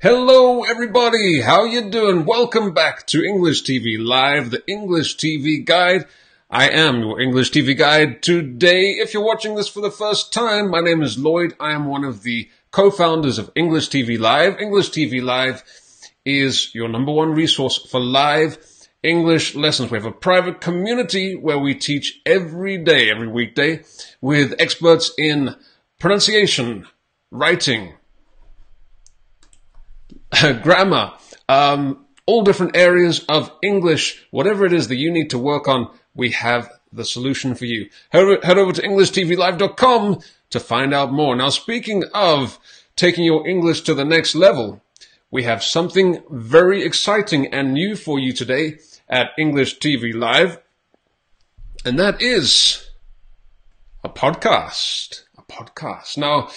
Hello everybody, how you doing? Welcome back to English TV Live, the English TV Guide. I am your English TV Guide today. If you're watching this for the first time, my name is Lloyd. I am one of the co-founders of English TV Live. English TV Live is your number one resource for live English lessons. We have a private community where we teach every day, every weekday, with experts in pronunciation, writing, grammar, all different areas of English. Whatever it is that you need to work on, we have the solution for you. Head over to EnglishTVLive.com to find out more. Now, speaking of taking your English to the next level, we have something very exciting and new for you today at English TV Live, and that is a podcast. A podcast. Now,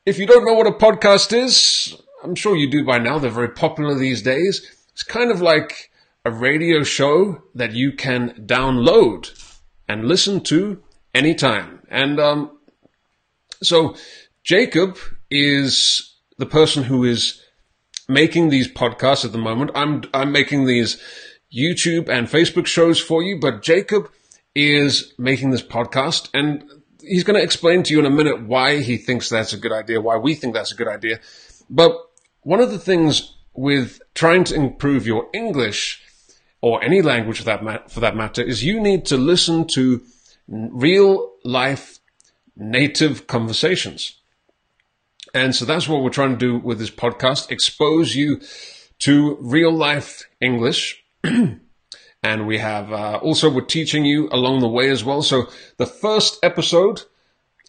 if you don't know what a podcast is, I'm sure you do by now. They're very popular these days. It's kind of like a radio show that you can download and listen to anytime. And so Jacob is the person who is making these podcasts at the moment. I'm making these YouTube and Facebook shows for you, but Jacob is making this podcast, and he's going to explain to you in a minute why he thinks that's a good idea, why we think that's a good idea. But one of the things with trying to improve your English, or any language for that matter, is you need to listen to real life native conversations. And so that's what we're trying to do with this podcast, expose you to real life English. And we have also, we're teaching you along the way as well. So the first episode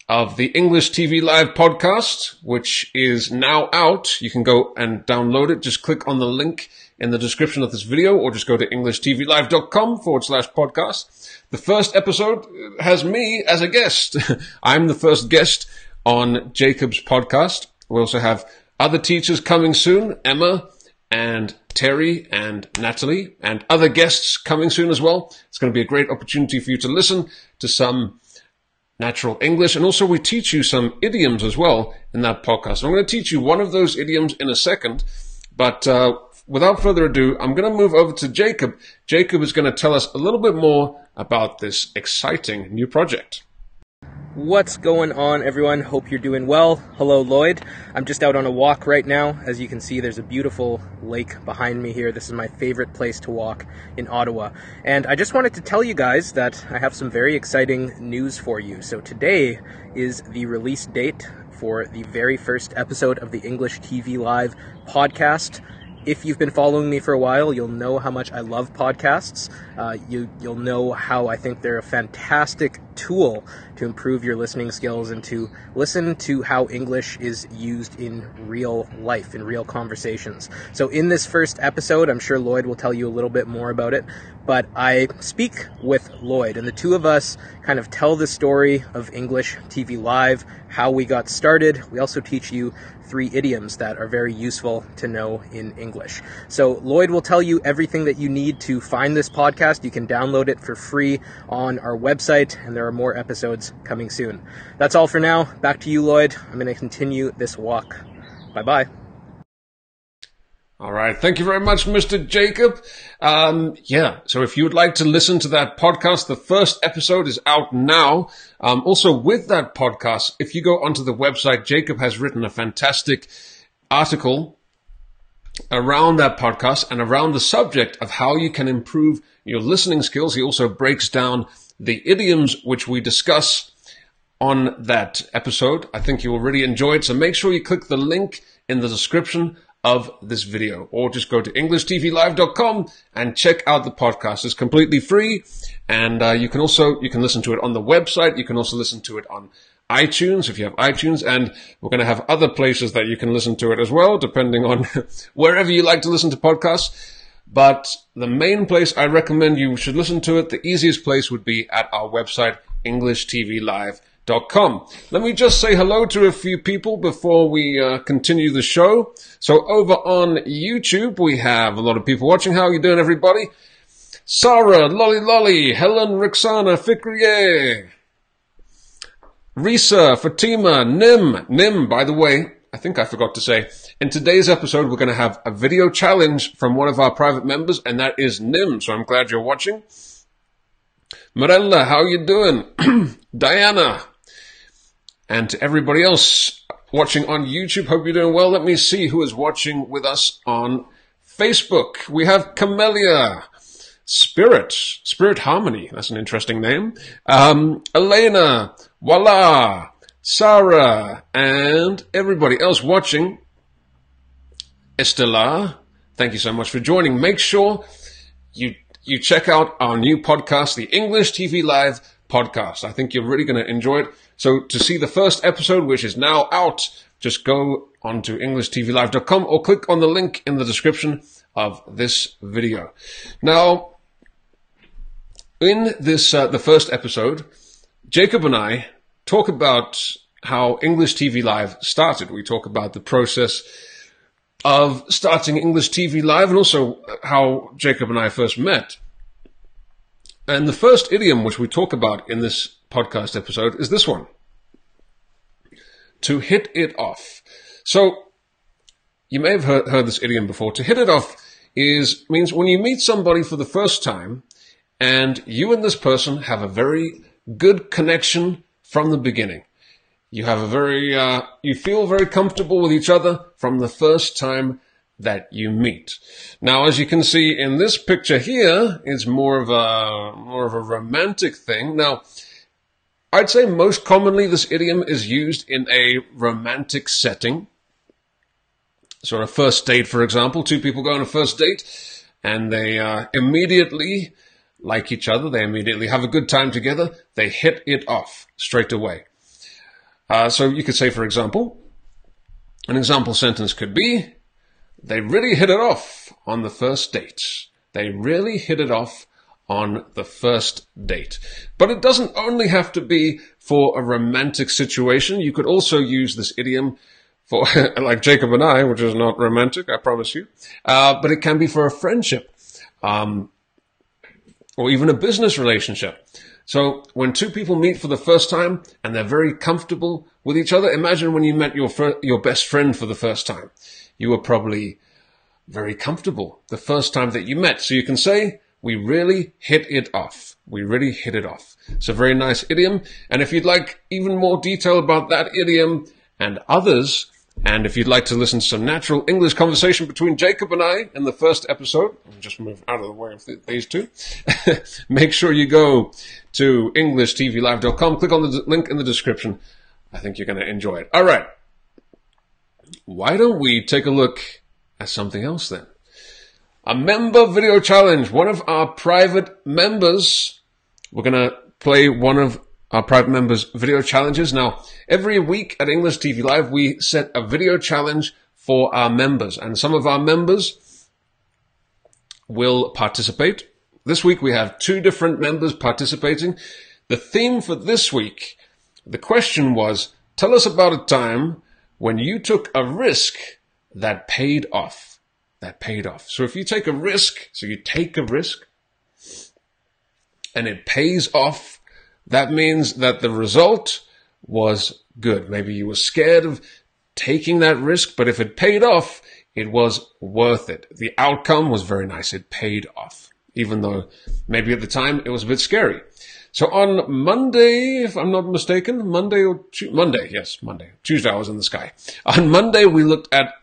of the English TV Live podcast, which is now out. You can go and download it. Just click on the link in the description of this video, or just go to EnglishTVLive.com/podcast. The first episode has me as a guest. I'm the first guest on Jacob's podcast. We also have other teachers coming soon, Emma and Terry and Natalie, and other guests coming soon as well. It's going to be a great opportunity for you to listen to some natural English, and also we teach you some idioms as well in that podcast. I'm going to teach you one of those idioms in a second, but without further ado, I'm going to move over to Jacob. Jacob is going to tell us a little bit more about this exciting new project. What's going on, everyone? Hope you're doing well. Hello, Lloyd. I'm just out on a walk right now. As you can see, there's a beautiful lake behind me here. This is my favorite place to walk in Ottawa. And I just wanted to tell you guys that I have some very exciting news for you. So today is the release date for the very first episode of the English TV Live podcast. If you've been following me for a while, you'll know how much I love podcasts. You'll know how I think they're a fantastic tool to improve your listening skills and to listen to how English is used in real life, in real conversations. So in this first episode, I'm sure Lloyd will tell you a little bit more about it, but I speak with Lloyd, and the two of us kind of tell the story of English TV Live, how we got started. We also teach you 3 idioms that are very useful to know in English. So Lloyd will tell you everything that you need to find this podcast. You can download it for free on our website, and there are more episodes coming soon. That's all for now. Back to you, Lloyd. I'm going to continue this walk. Bye-bye. All right. Thank you very much, Mr. Jacob. So if you would like to listen to that podcast, the first episode is out now. Also with that podcast, if you go onto the website, Jacob has written a fantastic article around that podcast and around the subject of how you can improve your listening skills. He also breaks down the idioms which we discuss on that episode. I think you will really enjoy it. So make sure you click the link in the description of this video, or just go to EnglishTVLive.com and check out the podcast. It's completely free, and you can listen to it on the website. You can also listen to it on iTunes if you have iTunes, and we're going to have other places that you can listen to it as well, depending on wherever you like to listen to podcasts. But the main place I recommend you should listen to it, the easiest place would be at our website, EnglishTVLive.com. Let me just say hello to a few people before we continue the show. So over on YouTube, we have a lot of people watching. How are you doing, everybody? Sarah, Lolly, Helen, Roxana, Fikriye, Risa, Fatima, Nim, by the way, I think I forgot to say, In today's episode, we're going to have a video challenge from one of our private members, and that is Nim. So I'm glad you're watching. Mirella, how are you doing? Diana. And to everybody else watching on YouTube, hope you're doing well. Let me see who is watching with us on Facebook. We have Camellia, Spirit Harmony. That's an interesting name. Elena, Voila, Sarah, and everybody else watching. Estella, thank you so much for joining. Make sure you check out our new podcast, the English TV Live podcast. I think you're really going to enjoy it. So to see the first episode, which is now out, just go onto EnglishTVLive.com or click on the link in the description of this video. Now, in this the first episode, Jacob and I talk about how English TV Live started. We talk about the process of starting English TV Live and also how Jacob and I first met. And the first idiom which we talk about in this podcast episode is this one. To hit it off. So, you may have heard this idiom before. To hit it off means when you meet somebody for the first time and you and this person have a very good connection from the beginning. You have you feel very comfortable with each other from the first time that you meet. Now, as you can see in this picture here, it's more of a romantic thing. Now, I'd say most commonly this idiom is used in a romantic setting. Sort of first date, for example. Two people go on a first date and they immediately like each other. They immediately have a good time together. They hit it off straight away. So you could say, for example, an example sentence could be, they really hit it off on the first date. They really hit it off on the first date. But it doesn't only have to be for a romantic situation. You could also use this idiom for, like Jacob and I, which is not romantic, I promise you. But it can be for a friendship, or even a business relationship. So when two people meet for the first time and they're very comfortable with each other, imagine when you met your best friend for the first time. You were probably very comfortable the first time that you met. So you can say, we really hit it off. We really hit it off. It's a very nice idiom. And if you'd like even more detail about that idiom and others, and if you'd like to listen to some natural English conversation between Jacob and I in the first episode, I'll just move out of the way of these two, make sure you go to EnglishTVLive.com, click on the link in the description. I think you're going to enjoy it. All right. Why don't we take a look at something else then? A member video challenge. One of our private members, we're going to play one of our private members' video challenges. Now, every week at English TV Live, we set a video challenge for our members, and some of our members will participate. This week, we have 2 different members participating. The theme for this week, the question was, tell us about a time when you took a risk that paid off. That paid off. So if you take a risk, and it pays off, that means that the result was good. Maybe you were scared of taking that risk, but if it paid off, it was worth it. The outcome was very nice. It paid off, even though maybe at the time it was a bit scary. So on Monday, if I'm not mistaken, Monday, Tuesday I was in the sky. On Monday, we looked at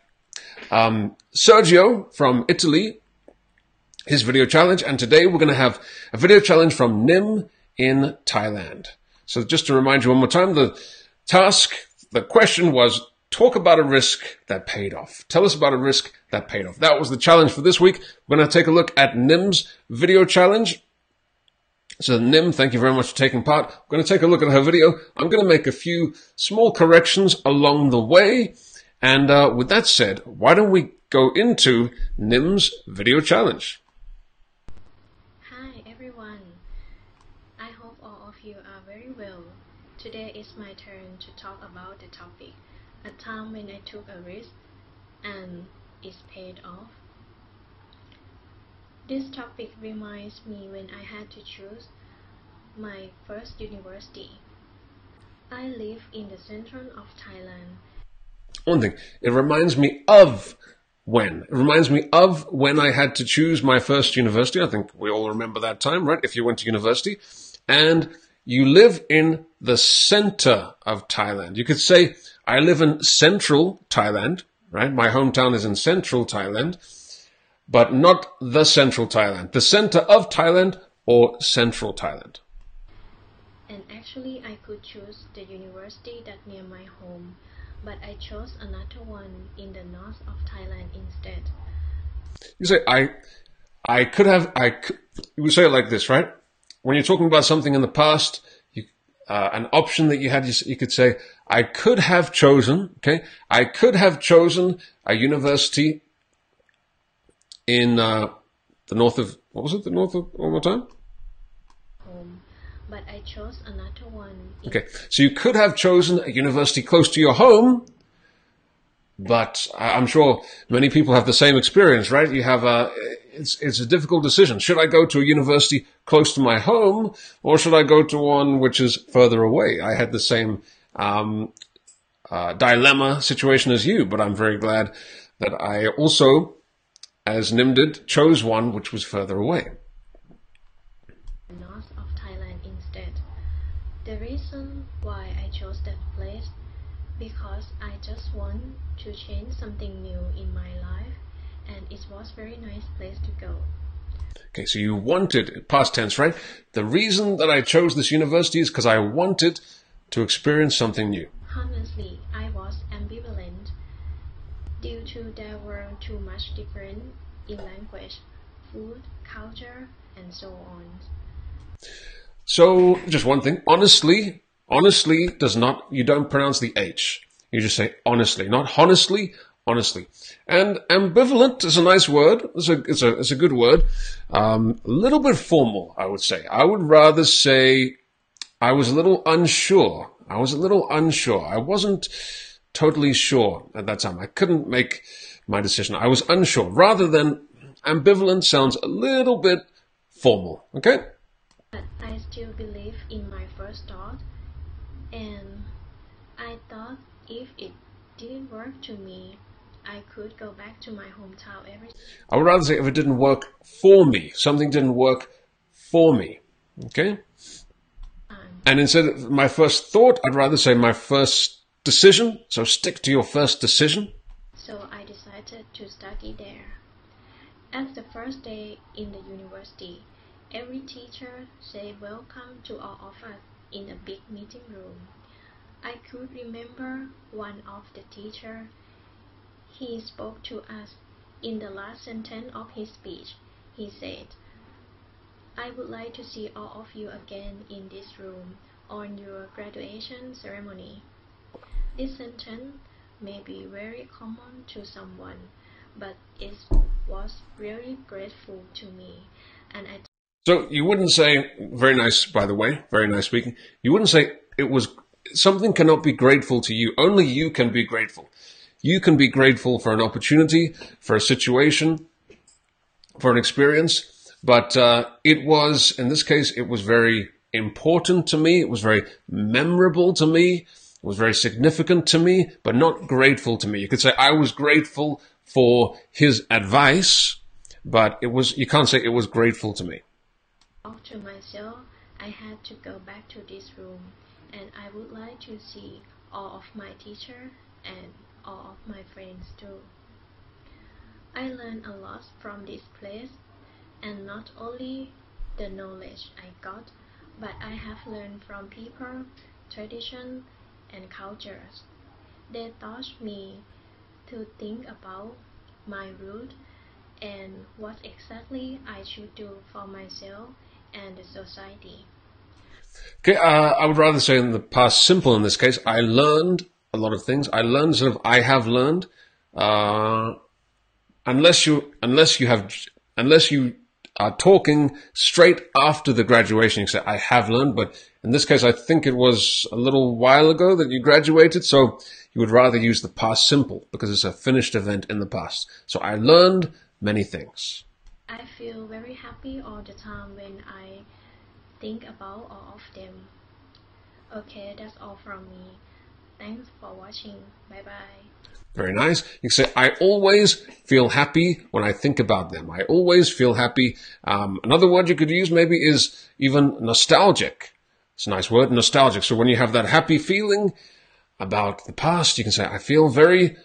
Sergio from Italy, his video challenge, and today we're going to have a video challenge from Nim in Thailand. So just to remind you one more time, the question was, talk about a risk that paid off. Tell us about a risk that paid off. That was the challenge for this week. We're going to take a look at Nim's video challenge. So Nim, thank you very much for taking part. We're going to take a look at her video. I'm going to make a few small corrections along the way. And with that said, why don't we go into Nim's video challenge? Hi everyone. I hope all of you are very well. Today is my turn to talk about the topic, a time when I took a risk and it paid off. This topic reminds me when I had to choose my first university. I live in the center of Thailand. One thing, it reminds me of when. It reminds me of when I had to choose my first university. I think we all remember that time, right? If you went to university and you live in the center of Thailand. You could say, I live in central Thailand, right? My hometown is in central Thailand, but not the central Thailand. The center of Thailand or central Thailand. And actually, I could choose the university that near my home, but I chose another one in the north of Thailand instead. You say, I could have, you would say it like this, right? When you're talking about something in the past, an option that you had, you could say, I could have chosen, okay? I could have chosen a university in the north of, what was it, the north of, one more time? Home, but I chose another one. Okay, so you could have chosen a university close to your home, but I'm sure many people have the same experience, right? You have it's a difficult decision. Should I go to a university close to my home, or should I go to one which is further away? I had the same dilemma situation as you, but I'm very glad that I also, as Nim did, chose one which was further away. North of Thailand instead. The reason why I chose that place because I just want to change something new in my life, and it was very nice place to go. Okay, so you wanted, past tense, right? The reason that I chose this university is because I wanted to experience something new. Honestly, I was ambivalent due to there were too much different in language, food, culture, and so on. So, just one thing. Honestly does not, you don't pronounce the H. You just say honestly, not honestly, honestly. And ambivalent is a nice word. It's a good word. A little bit formal, I would say. I would rather say I was a little unsure. I wasn't totally sure at that time. I couldn't make my decision. I was unsure. Rather than ambivalent sounds a little bit formal. Okay? But I still believe in my first thought, and I thought if it didn't work to me, I could go back to my hometown every I would rather say if it didn't work for me, something didn't work for me. Okay? time. And instead of my first thought, I'd rather say my first decision. So stick to your first decision. So I decided to study there. At the first day in the university, every teacher said welcome to all of us in a big meeting room. I could remember one of the teachers. He spoke to us. In the last sentence of his speech, he said, I would like to see all of you again in this room on your graduation ceremony. This sentence may be very common to someone, but it was really grateful to me, and I So you wouldn't say, very nice, by the way, very nice speaking. You wouldn't say it was, something cannot be grateful to you. Only you can be grateful. You can be grateful for an opportunity, for a situation, for an experience. But it was, in this case, it was very important to me. It was very memorable to me. It was very significant to me, but not grateful to me. You could say I was grateful for his advice, but it was, you can't say it was grateful to me. thought to myself, I had to go back to this room, and I would like to see all of my teachers and all of my friends too. I learned a lot from this place, and not only the knowledge I got, but I have learned from people, tradition, and cultures. They taught me to think about my root and what exactly I should do for myself and the society. Okay, I would rather say in the past simple in this case. I learned a lot of things. I learned sort of, I have learned, unless you are talking straight after the graduation, you say, I have learned, but in this case, I think it was a little while ago that you graduated, so you would rather use the past simple because it's a finished event in the past. So I learned many things. I feel very happy all the time when I think about all of them. Okay, that's all from me. Thanks for watching. Bye bye. Very nice. You can say, I always feel happy when I think about them. I always feel happy. Another word you could use maybe is even nostalgic. It's a nice word, nostalgic. So when you have that happy feeling about the past, you can say, I feel very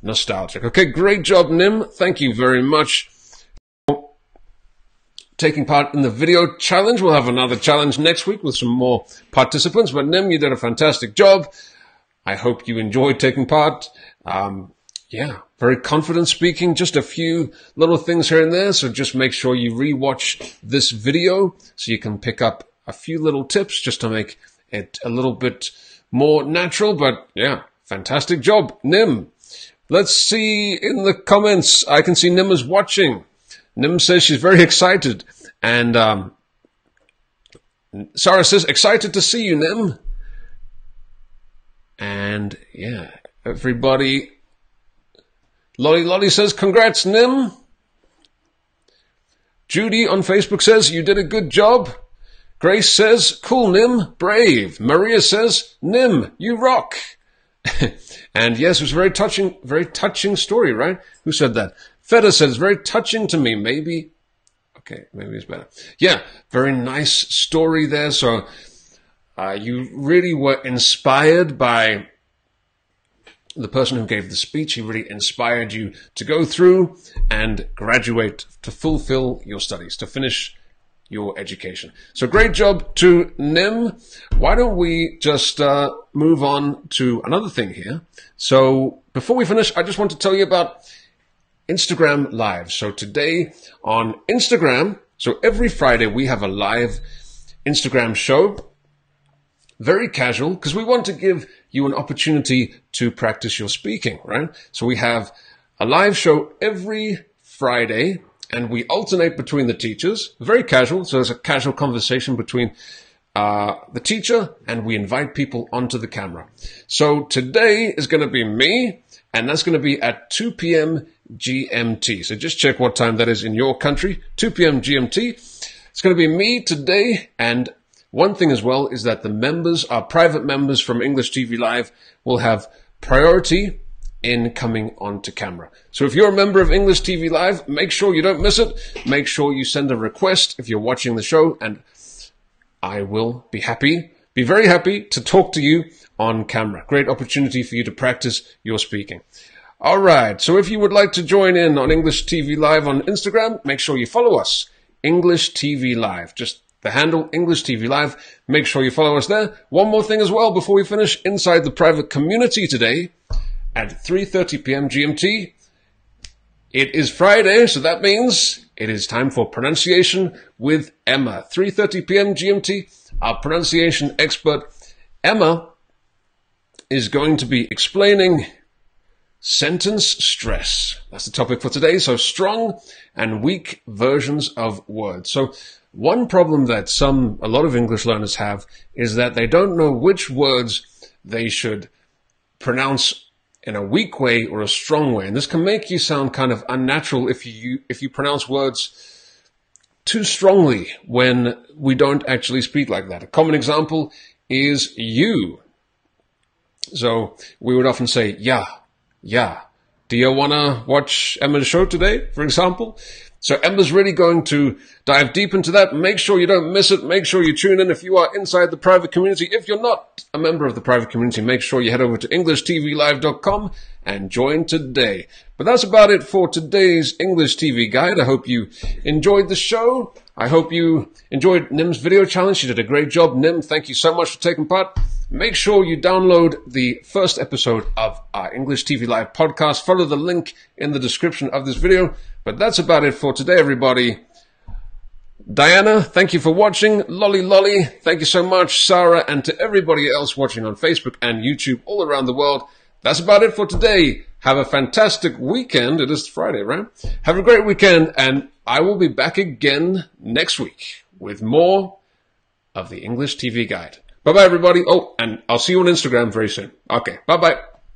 nostalgic. Okay, great job, Nim. Thank you very much for taking part in the video challenge. We'll have another challenge next week with some more participants. But Nim, you did a fantastic job. I hope you enjoyed taking part. Very confident speaking, just a few little things here and there. So just make sure you rewatch this video so you can pick up a few little tips just to make it a little bit more natural. But yeah, fantastic job, Nim. Let's see in the comments. I can see Nim is watching. Nim says she's very excited. And Sarah says, excited to see you, Nim. And yeah, everybody. Lolly says, congrats, Nim. Judy on Facebook says, you did a good job. Grace says, cool, Nim, brave. Maria says, Nim, you rock. And yes, it was a very touching story, right? Who said that? Feta says, very touching to me. Maybe it's better. Yeah, very nice story there. So you really were inspired by the person who gave the speech. He really inspired you to go through and graduate, to fulfill your studies, to finish your education. So great job to Nim. Why don't we just move on to another thing here? So before we finish, I just want to tell you about Instagram Live. So today on Instagram, so every Friday we have a live Instagram show. Very casual, because we want to give you an opportunity to practice your speaking, right? So we have a live show every Friday, and we alternate between the teachers. Very casual, so there's a casual conversation between the teacher, and we invite people onto the camera. So today is going to be me, and that's going to be at 2 p.m. GMT. So just check what time that is in your country, 2 p.m. GMT. It's going to be me today, and one thing as well is that the members, our private members from English TV Live, will have priority in coming onto camera. So if you're a member of English TV Live, make sure you don't miss it. Make sure you send a request if you're watching the show, and I will be very happy to talk to you on camera. Great opportunity for you to practice your speaking. All right. So if you would like to join in on English TV Live on Instagram, make sure you follow us, English TV Live. Just the handle, English TV Live. Make sure you follow us there. One more thing as well before we finish. Inside the private community today at 3:30 p.m. GMT. It is Friday, so that means it is time for pronunciation with Emma. 3:30 p.m. GMT. Our pronunciation expert, Emma, is going to be explaining sentence stress. That's the topic for today. So strong and weak versions of words. So one problem that a lot of English learners have is that they don't know which words they should pronounce in a weak way or a strong way. And this can make you sound kind of unnatural if you pronounce words too strongly when we don't actually speak like that. A common example is you. So we would often say, yeah. Do you want to watch Emma's show today, for example? So Emma's really going to dive deep into that. Make sure you don't miss it. Make sure you tune in if you are inside the private community. If you're not a member of the private community, make sure you head over to EnglishTVLive.com and join today. But that's about it for today's English TV Guide. I hope you enjoyed the show. I hope you enjoyed Nim's video challenge. She did a great job. Nim, thank you so much for taking part. Make sure you download the first episode of our English TV Live podcast. Follow the link in the description of this video. But that's about it for today, everybody. Diana, thank you for watching. Lolly, thank you so much. Sarah, and to everybody else watching on Facebook and YouTube all around the world. That's about it for today. Have a fantastic weekend. It is Friday, right? Have a great weekend, and I will be back again next week with more of the English TV Guide. Bye-bye, everybody. Oh, and I'll see you on Instagram very soon. Okay, bye-bye.